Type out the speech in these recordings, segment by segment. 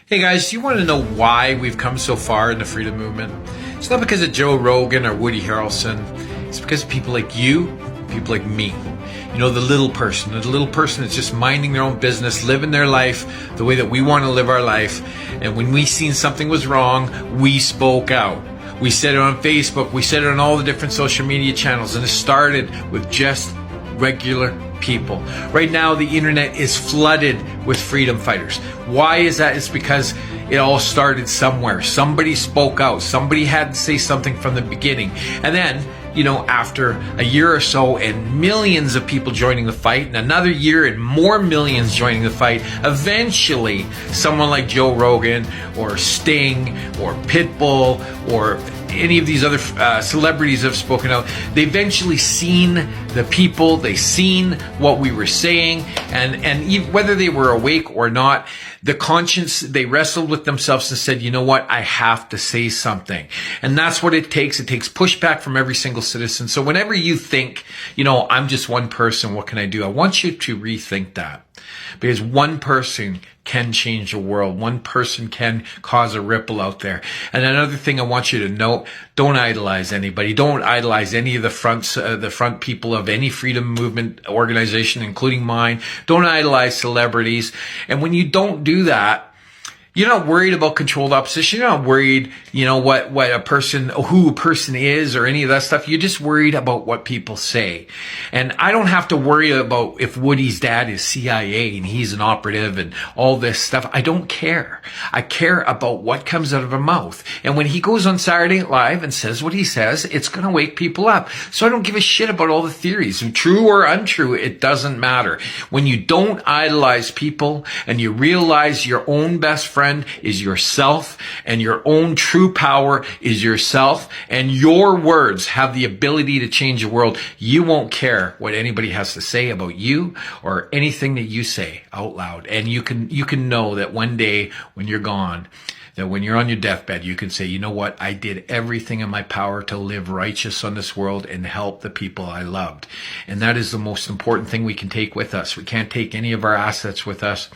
Hey guys, you want to know why we've come so far in the freedom movement? It's not because of Joe Rogan or Woody Harrelson. It's because of people like you, people like me. You know, the little person that's just minding their own business, living their life the way that we want to live our life. And when we seen something was wrong, we spoke out. We said it on Facebook, we said it on all the different social media channels, and it started with just regular people. Right now, the internet is flooded with freedom fighters. Why is that? It's because it all started somewhere. Somebody spoke out. Somebody had to say something from the beginning. And then, you know, after a year or so and millions of people joining the fight, and another year and more millions joining the fight, eventually someone like Joe Rogan or Sting or Pitbull or any of these other celebrities have spoken out. They eventually seen the people, they seen what we were saying, and whether they were awake or not, the conscience, they wrestled with themselves and said, you know what, I have to say something. And that's what it takes. It takes pushback from every single citizen. So whenever you think, you know, I'm just one person, what can I do? I want you to rethink that. Because one person can change the world. One person can cause a ripple out there. And another thing I want you to note, don't idolize anybody. Don't idolize any of the front people of any freedom movement organization, including mine. Don't idolize celebrities. And when you don't do that, you're not worried about controlled opposition. You're not worried, you know, who a person is or any of that stuff. You're just worried about what people say. And I don't have to worry about if Woody's dad is CIA and he's an operative and all this stuff. I don't care. I care about what comes out of her mouth. And when he goes on Saturday Night Live and says what he says, it's going to wake people up. So I don't give a shit about all the theories. True or untrue, it doesn't matter. When you don't idolize people and you realize your own best friend is yourself, and your own true power is yourself, and your words have the ability to change the world, you won't care what anybody has to say about you or anything that you say out loud. And you can know that one day when you're gone, that when you're on your deathbed, you can say, you know what, I did everything in my power to live righteous on this world and help the people I loved. And that is the most important thing we can take with us. We can't take any of our assets with us.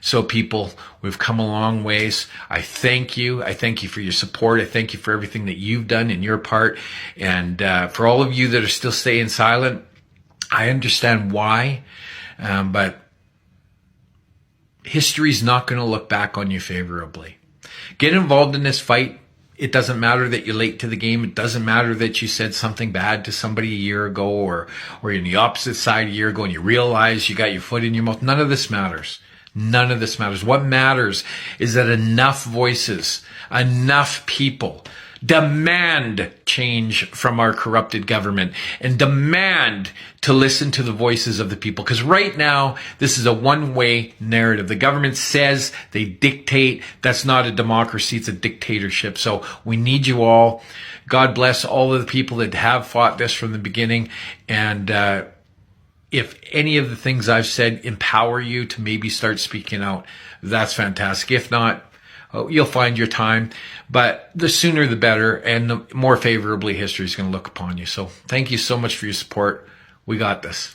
So people, we've come a long ways. I thank you. I thank you for your support. I thank you for everything that you've done in your part. And for all of you that are still staying silent, I understand why. But history's not going to look back on you favorably. Get involved in this fight. It doesn't matter that you're late to the game. It doesn't matter that you said something bad to somebody a year ago or you're in the opposite side a year ago and you realize you got your foot in your mouth. None of this matters. None of this matters. What matters is that enough voices, enough people demand change from our corrupted government and demand to listen to the voices of the people. Because right now, this is a one-way narrative. The government says they dictate. That's not a democracy. It's a dictatorship. So we need you all. God bless all of the people that have fought this from the beginning. And if any of the things I've said empower you to maybe start speaking out, that's fantastic. If not, you'll find your time. But the sooner the better, and the more favorably history is going to look upon you. So thank you so much for your support. We got this.